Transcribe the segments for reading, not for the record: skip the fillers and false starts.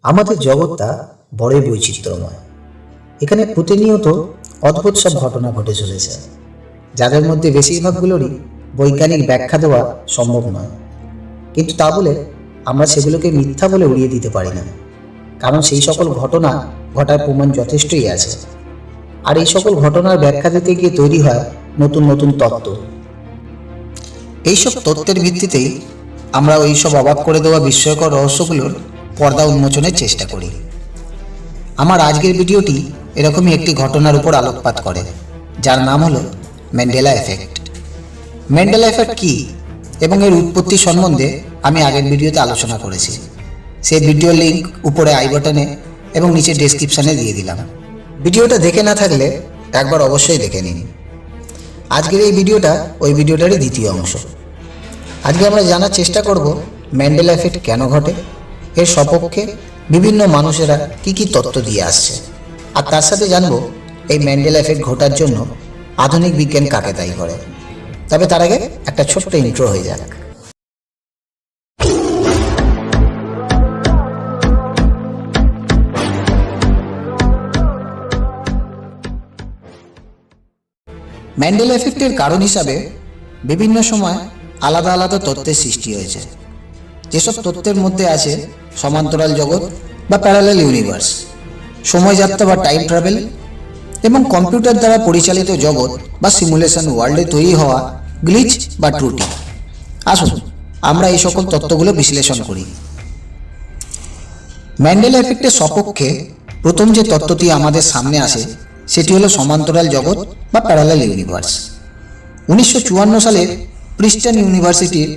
আমাদের জগৎটা বড়ই বৈচিত্র্যময়। এখানে প্রতিনিয়ত অদ্ভুত সব ঘটনা ঘটে চলেছে, যাদের মধ্যে বেশিরভাগগুলোরই বৈজ্ঞানিক ব্যাখ্যা দেওয়া সম্ভব নয়। কিন্তু তা বলে আমরা সেগুলোকে মিথ্যা বলে উড়িয়ে দিতে পারি না, কারণ সেই সকল ঘটনা ঘটার প্রমাণ যথেষ্টই আছে। আর এই সকল ঘটনার ব্যাখ্যা দিতে গিয়ে তৈরি হয় নতুন নতুন তত্ত্ব। এইসব তত্ত্বের ভিত্তিতেই আমরা ওই সব অবাক করে দেওয়া বিস্ময়কর রহস্যগুলোর পর্দা উন্মোচনের চেষ্টা করি। আমার আজকের ভিডিওটি এরকমই একটি ঘটনার উপর আলোকপাত করে, যার নাম হলো ম্যান্ডেলা এফেক্ট। ম্যান্ডেলা এফেক্ট কী এবং এর উৎপত্তি সম্বন্ধে আমি আগের ভিডিওতে আলোচনা করেছি। সেই ভিডিওর লিঙ্ক উপরে আই বাটনে এবং নিচে ডেসক্রিপশানে দিয়ে দিলাম। ভিডিওটা দেখে না থাকলে একবার অবশ্যই দেখে নিন। আজকের এই ভিডিওটা ওই ভিডিওটারই দ্বিতীয় অংশ। আজকে আমরা জানার চেষ্টা করব ম্যান্ডেলা এফেক্ট কেন ঘটে, এর সপক্ষে বিভিন্ন মানুষেরা কি কি তত্ত্ব দিয়ে আসছে, আর তার সাথে জানবো এই ম্যান্ডেলা এফেক্ট ঘটার জন্য আধুনিক বিজ্ঞান কাকে দায়ী করে। তবে তার আগে একটা ছোট্ট ইন্ট্রো হয়ে যাক। ম্যান্ডেলা এফেক্টের কারণ হিসাবে বিভিন্ন সময় আলাদা আলাদা তত্ত্বের সৃষ্টি হয়েছে। যেসব তত্ত্বের মধ্যে আছে সমান্তরাল জগৎ বা প্যারালাল ইউনিভার্স, সময়যাত্রা বা টাইম ট্রাভেল, এবং কম্পিউটার দ্বারা পরিচালিত জগৎ বা সিমুলেশন ওয়ার্ল্ডে তৈরি হওয়া গ্লিচ বা ত্রুটি। আসুন আমরা এই সকল তত্ত্বগুলো বিশ্লেষণ করি। ম্যান্ডেলা এফেক্টের সপক্ষে প্রথম যে তত্ত্বটি আমাদের সামনে আসে সেটি হলো সমান্তরাল জগৎ বা প্যারালাল ইউনিভার্স। 1954 সালের প্রিস্টন ইউনিভার্সিটির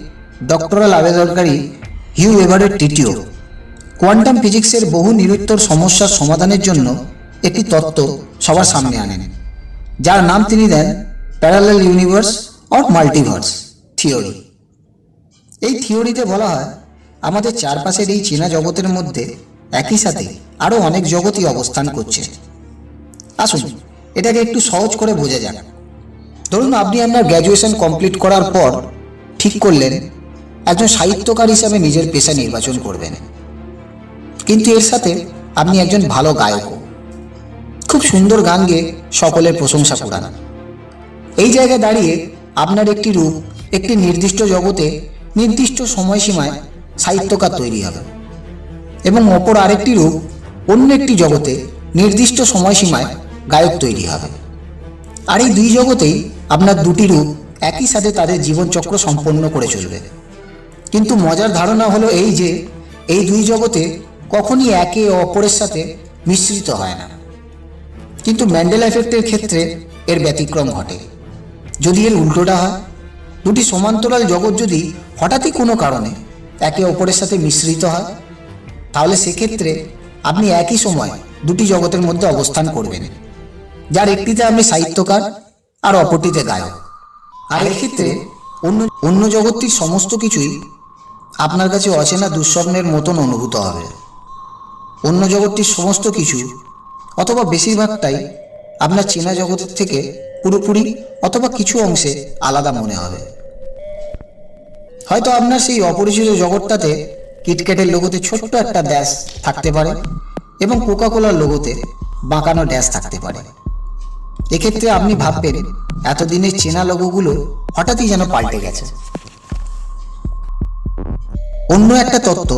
ডক্টরাল আবেদনকারী হিউ এভারেট তৃতীয় কোয়ান্টাম ফিজিক্সের বহু নিরুত্তর সমস্যার সমাধানের জন্য একটি তত্ত্ব সবার সামনে আনেন, যার নাম তিনি দেন parallel universe or multiverse theory. এই থিওরিতে বলা হয় আমাদের চারপাশের এই চেনা জগতের মধ্যে একই সাথে আরও অনেক জগতই অবস্থান করছে। আসুন এটাকে একটু সহজ করে বোঝা যাক। ধরুন আপনি আপনার গ্র্যাজুয়েশন কমপ্লিট করার পর ঠিক করলেন একজন সাহিত্যকার হিসাবে নিজের পেশা নির্বাচন করবেন, কিন্তু এর সাথে আপনি একজন ভালো গায়কও, খুব সুন্দর গান গেয়ে সকলের প্রশংসা কুড়ান। এই জায়গায় দাঁড়িয়ে আপনার একটি রূপ একটি নির্দিষ্ট জগতে নির্দিষ্ট সময়সীমায় সাহিত্যকার তৈরি হবে, এবং অপর আরেকটি রূপ অন্য একটি জগতে নির্দিষ্ট সময়সীমায় গায়ক তৈরি হবে। আর এই দুই জগতেই আপনার দুটি রূপ একই সাথে তাদের জীবনচক্র সম্পন্ন করে চলবে। কিন্তু মজার ধারণা হলো এই যে এই দুই জগতে কখনই একে অপরের সাথে মিশ্রিত হয় না। কিন্তু ম্যান্ডেলা এফেক্টের ক্ষেত্রে এর ব্যতিক্রম ঘটে। যদি এর উল্টোটা হয়, দুটি সমান্তরাল জগৎ যদি হঠাৎই কোনো কারণে একে অপরের সাথে মিশ্রিত হয়, তাহলে সেক্ষেত্রে আপনি একই সময় দুটি জগতের মধ্যে অবস্থান করবেন, যার একটিতে আপনি সাহিত্যকার আর অপরটিতে গায়ক। আর এক্ষেত্রে অন্য জগৎটির সমস্ত কিছুই আপনার কাছে অচেনা দুঃস্বপ্নের মতন অনুভূত হবে। অন্য জগৎটির সমস্ত কিছু অথবা বেশিরভাগটাই আপনার চেনা জগতের থেকে পুরোপুরি অথবা কিছু অংশে আলাদা মনে হবে। হয়তো আপনার সেই অপরিচিত জগৎটাতে কিটক্যাটের লোগোতে ছোট্ট একটা ড্যাশ থাকতে পারে এবং কোকাকোলার লোগোতে বাঁকানো ড্যাশ থাকতে পারে। এক্ষেত্রে আপনি ভাববেন এতদিনের চেনা লোগোগুলো হঠাৎই যেন পাল্টে গেছে। অন্য একটা তত্ত্ব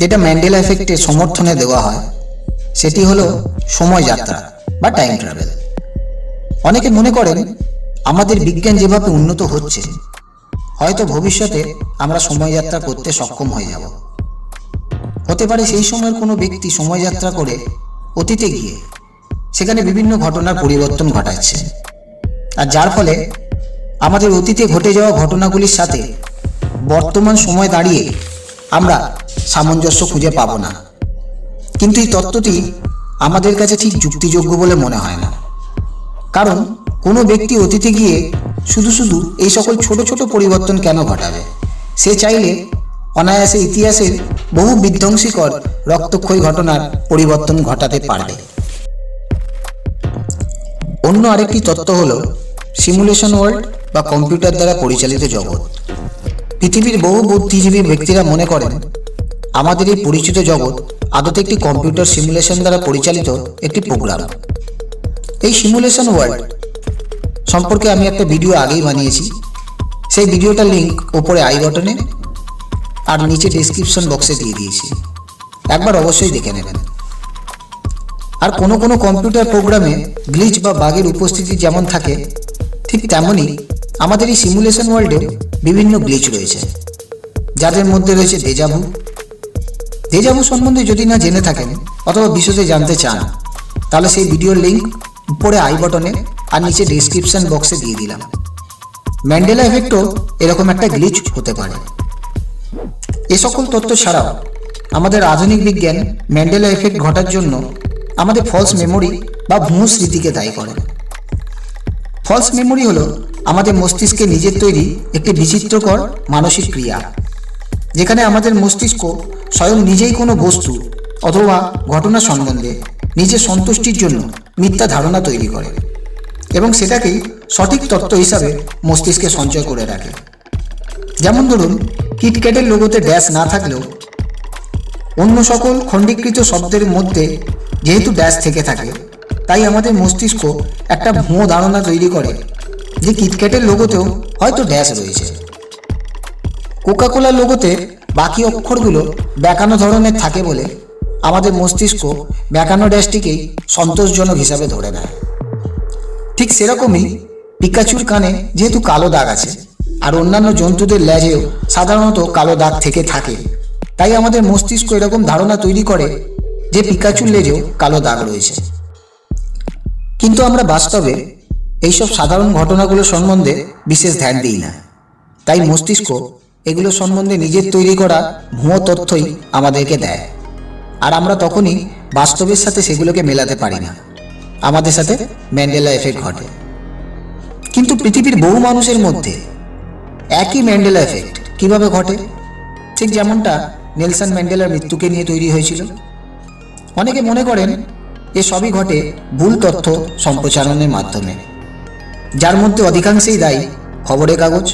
যেটা ম্যান্ডেলা এফেক্টের সমর্থনে দেওয়া হয় সেটি হলো সময়যাত্রা বা টাইম ট্রাভেল। অনেকে মনে করেন আমাদের বিজ্ঞান যেভাবে উন্নত হচ্ছে, হয়তো ভবিষ্যতে আমরা সময়যাত্রা করতে সক্ষম হয়ে যাব। হতে পারে সেই সময়ের কোনো ব্যক্তি সময়যাত্রা করে অতীতে গিয়ে সেখানে বিভিন্ন ঘটনার পরিবর্তন ঘটাচ্ছে, আর যার ফলে আমাদের অতীতে ঘটে যাওয়া ঘটনাগুলির সাথে বর্তমান সময় দাঁড়িয়ে আমরা সামঞ্জস্য খুঁজে পাব না। কিন্তু এই তত্ত্বটি আমাদের কাছে ঠিক যুক্তিযোগ্য বলে মনে হয় না, কারণ কোনো ব্যক্তি অতীতে গিয়ে শুধু শুধু এই সকল ছোট ছোট পরিবর্তন কেন ঘটাবে? সে চাইলে অনায়াসে ইতিহাসের বহু বিধ্বংসীকর রক্তক্ষয়ী ঘটনার পরিবর্তন ঘটাতে পারবে। অন্য আরেকটি তত্ত্ব হলো সিমুলেশন ওয়ার্ল্ড বা কম্পিউটার দ্বারা পরিচালিত জগৎ। পৃথিবীর বহু বুদ্ধিজীবী ব্যক্তিরা মনে করেন আমাদের এই পরিচিত জগৎ আদতে একটি কম্পিউটার সিমুলেশন দ্বারা পরিচালিত একটি প্রোগ্রাম। এই সিমুলেশন ওয়ার্ল্ড সম্পর্কে আমি একটা ভিডিও আগেই বানিয়েছি। সেই ভিডিওটার লিঙ্ক ওপরে আই বাটনে আর নিচে ডেসক্রিপশন বক্সে দিয়ে দিয়েছি, একবার অবশ্যই দেখে নেবেন। আর কোনো কোনো কম্পিউটার প্রোগ্রামে গ্লিচ বা বাগের উপস্থিতি যেমন থাকে, ঠিক তেমনই আমাদের এই সিমুলেশন ওয়ার্ল্ডে বিভিন্ন গ্লিচ রয়েছে, যাদের মধ্যে রয়েছে দেজাভু। দেজাভু সম্বন্ধে যদি না জেনে থাকেন অথবা বিশদে জানতে চান, তাহলে সেই ভিডিওর লিঙ্ক উপরে আই বাটনে আর নিচে ডেসক্রিপশন বক্সে দিয়ে দিলাম। ম্যান্ডেলা এফেক্টও এরকম একটা গ্লিচ হতে পারে। এ সকল তথ্য ছাড়াও আমাদের আধুনিক বিজ্ঞান ম্যান্ডেলা এফেক্ট ঘটার জন্য আমাদের ফলস মেমোরি বা ভুয়ো স্মৃতিকে দায়ী করে। ফলস মেমোরি হলো আমাদের মস্তিষ্কে নিজের তৈরি একটি বিচিত্রকর মানসিক ক্রিয়া, যেখানে আমাদের মস্তিষ্ক স্বয়ং নিজেই কোনো বস্তু অথবা ঘটনা সম্বন্ধে নিজের সন্তুষ্টির জন্য মিথ্যা ধারণা তৈরি করে এবং সেটাকেই সঠিক তত্ত্ব হিসাবে মস্তিষ্কে সঞ্চয় করে রাখে। যেমন ধরুন, কিটক্যাটের লোগোতে ড্যাশ না থাকলেও অন্য সকল খণ্ডীকৃত শব্দের মধ্যে যেহেতু ড্যাশ থেকে থাকে, তাই আমাদের মস্তিষ্ক একটা ভুয়ো ধারণা তৈরি করে যে কিটক্যাটের লোগোতেও হয়তো ড্যাশ রয়েছে। কোকাকোলার লোগোতে বাকি অক্ষরগুলো বেঁকানো ধরনের থাকে বলে আমাদের মস্তিষ্ক বেঁকানো ড্যাশটিকেই সন্তোষজনক হিসাবে ধরে নেয়। ঠিক সেরকমই পিকাচুর কানে যেহেতু কালো দাগ আছে আর অন্যান্য জন্তুদের লেজেও সাধারণত কালো দাগ থেকে থাকে, তাই আমাদের মস্তিষ্ক এরকম ধারণা তৈরি করে যে পিকাচুর লেজেও কালো দাগ রয়েছে। কিন্তু আমরা বাস্তবে এইসব সাধারণ ঘটনাগুলো সম্বন্ধে বিশেষ ধ্যান দিই না, তাই মস্তিষ্ক এগুলো সম্বন্ধে নিজের তৈরি করা ভুয়ো তথ্যই আমাদেরকে দেয়, আর আমরা তখনই বাস্তবের সাথে সেগুলোকে মেলাতে পারি না। আমাদের সাথে ম্যান্ডেলা এফেক্ট ঘটে। কিন্তু পৃথিবীর বহু মানুষের মধ্যে একই ম্যান্ডেলা এফেক্ট কিভাবে ঘটে, ঠিক যেমনটা নেলসন ম্যান্ডেলার মৃত্যুকে নিয়ে তৈরি হয়েছিল। অনেকে মনে করেন এ সবই ঘটে ভুল তথ্য সম্প্রচারণের মাধ্যমে, যার মধ্যে অধিকাংশেই দায়ী খবরের কাগজ,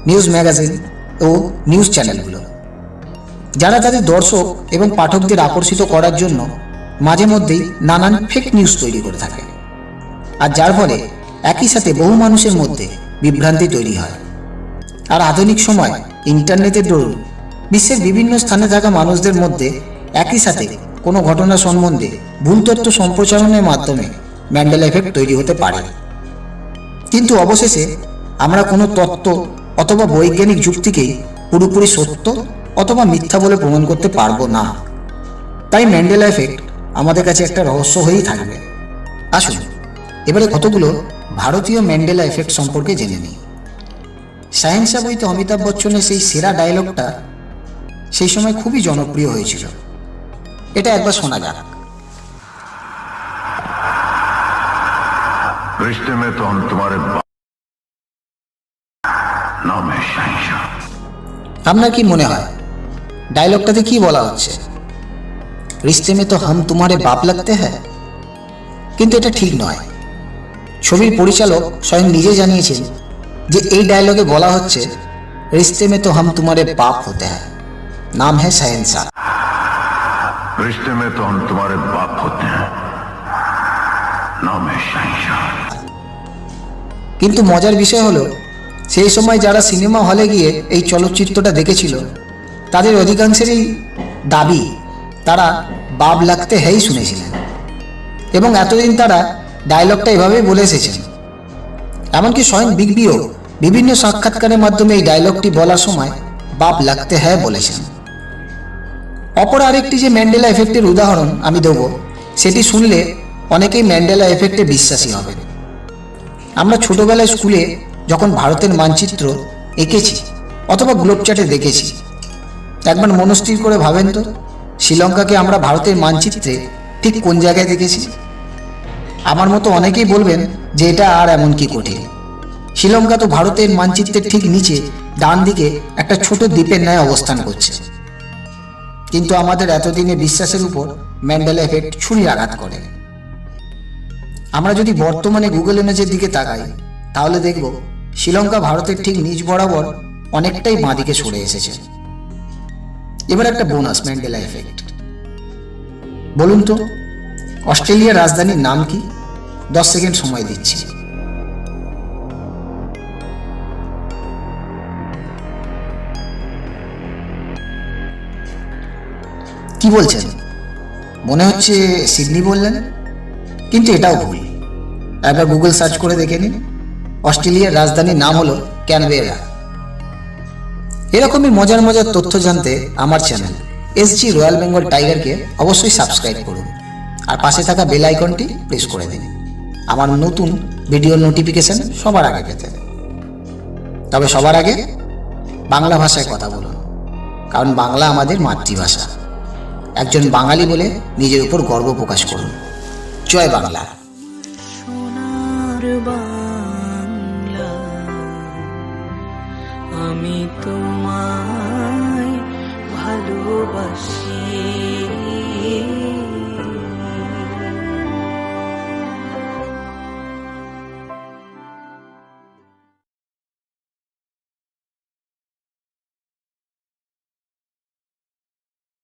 নিউজ ম্যাগাজিন ও নিউজ চ্যানেলগুলো, যারা তাদের দর্শক এবং পাঠকদের আকর্ষিত করার জন্য মাঝে মধ্যেই নানান ফেক নিউজ তৈরি করে থাকে, আর যার ফলে একই সাথে বহু মানুষের মধ্যে বিভ্রান্তি তৈরি হয়। আর আধুনিক সময় ইন্টারনেটের দরুন বিশ্বের বিভিন্ন স্থানে থাকা মানুষদের মধ্যে একই সাথে কোনো ঘটনা সম্বন্ধে ভুল তথ্য সম্প্রচারণের মাধ্যমে ম্যান্ডেলা এফেক্ট তৈরি হতে পারে। কিন্তু অবশেষে আমরা কোনো তত্ত্ব অথবা বৈজ্ঞানিক যুক্তিকেই পুরোপুরি সত্য অথবা মিথ্যা বলে প্রমাণ করতে পারবো না। তাই ম্যান্ডেলা এফেক্ট আমাদের কাছে একটা রহস্য হয়েই থাকবে। আসুন এবারে কতগুলো ভারতীয় ম্যান্ডেলা এফেক্ট সম্পর্কে জেনে নিই। সায়েন্সা বইতে অমিতাভ বচ্চনের সেই সেরা ডায়লগটা সেই সময় খুবই জনপ্রিয় হয়েছিল। এটা একবার শোনা যাক। रिश्ते में तो हम तुम्हारे नाम है शाहिशा। আপনার কি মনে হয় ডায়লগটাতে কি বলা হচ্ছে? রিশতে মে তো হাম তুমারে বাপ লাগতে হ্যায়। কিন্তু এটা ঠিক নয়। ছবির পরিচালক স্বয়ং নিজে জানিয়েছেন যে এই ডায়লগে বলা হচ্ছে রিশতে মে তো হাম তুমারে বাপ হতে হ্যায়, নাম হ্যায় শাহেনশাহ। रिश्ते में तो हम तुम्हारे बाप होते हैं, नाम है शाहिशा। কিন্তু মজার বিষয় হলো, সেই সময় যারা সিনেমা হলে গিয়ে এই চলচ্চিত্রটা দেখেছিল তাদের অধিকাংশেরই দাবি তারা বাপ লাগতে হ্যায় শুনেছিলেন এবং এতদিন তারা ডায়লগটা এভাবেই বলে এসেছেন। এমনকি স্বয়ং বিগ বিও বিভিন্ন সাক্ষাৎকারের মাধ্যমে এই ডায়লগটি বলার সময় বাপ লাগতে হ্যায় বলেছেন। অপর আরেকটি যে ম্যান্ডেলা এফেক্টের উদাহরণ আমি দেব, সেটি শুনলে অনেকেই ম্যান্ডেলা এফেক্টে বিশ্বাসী হবে। আমরা ছোটবেলায় স্কুলে যখন ভারতের মানচিত্র এঁকেছি অথবা গ্লোব চার্টে দেখেছি, একবার মনস্থির করে ভাবেন তো শ্রীলঙ্কাকে আমরা ভারতের মানচিত্রে ঠিক কোন জায়গায় দেখেছি? আমার মতো অনেকেই বলবেন যে এটা আর এমন কি কঠিন। শ্রীলঙ্কা তো ভারতের মানচিত্রের ঠিক নিচে ডান দিকে একটা ছোট দ্বীপের ন্যায় অবস্থান করছে। কিন্তু আমাদের এতদিনে বিশ্বাসের উপর ম্যান্ডেলা এফেক্ট ছুরি আঘাত করে। আমরা যদি বর্তমানে গুগল ইমেজের দিকে তাকাই তাহলে দেখব শ্রীলঙ্কা ভারতের ঠিক নিচ বরাবর অনেকটাই বাঁ দিকে সরে এসেছে। এবার একটা বোনাস ম্যান্ডেলা এফেক্ট। বলুন তো অস্ট্রেলিয়ার রাজধানীর নাম কি? 10 সেকেন্ড সময় দিচ্ছি। কি বলছেন? মনে হচ্ছে সিডনি বললেন, কিন্তু এটাও ভুল। একবার গুগল সার্চ করে দেখে নিন। অস্ট্রেলিয়ার রাজধানীর নাম হলো ক্যানবেরা। এরকমই মজার মজার তথ্য জানতে আমার চ্যানেল এসজি রয়্যাল বেঙ্গল টাইগারকে অবশ্যই সাবস্ক্রাইব করুন আর পাশে থাকা বেল আইকনটি প্রেস করে দিন আমার নতুন ভিডিওর নোটিফিকেশন সবার আগে পেতে। তবে সবার আগে বাংলা ভাষায় কথা বলুন, কারণ বাংলা আমাদের মাতৃভাষা। একজন বাঙালি বলে নিজের উপর গর্ব প্রকাশ করুন। জয় বাংলা। সোনার বাংলা, আমি তোমায় ভালোবাসি।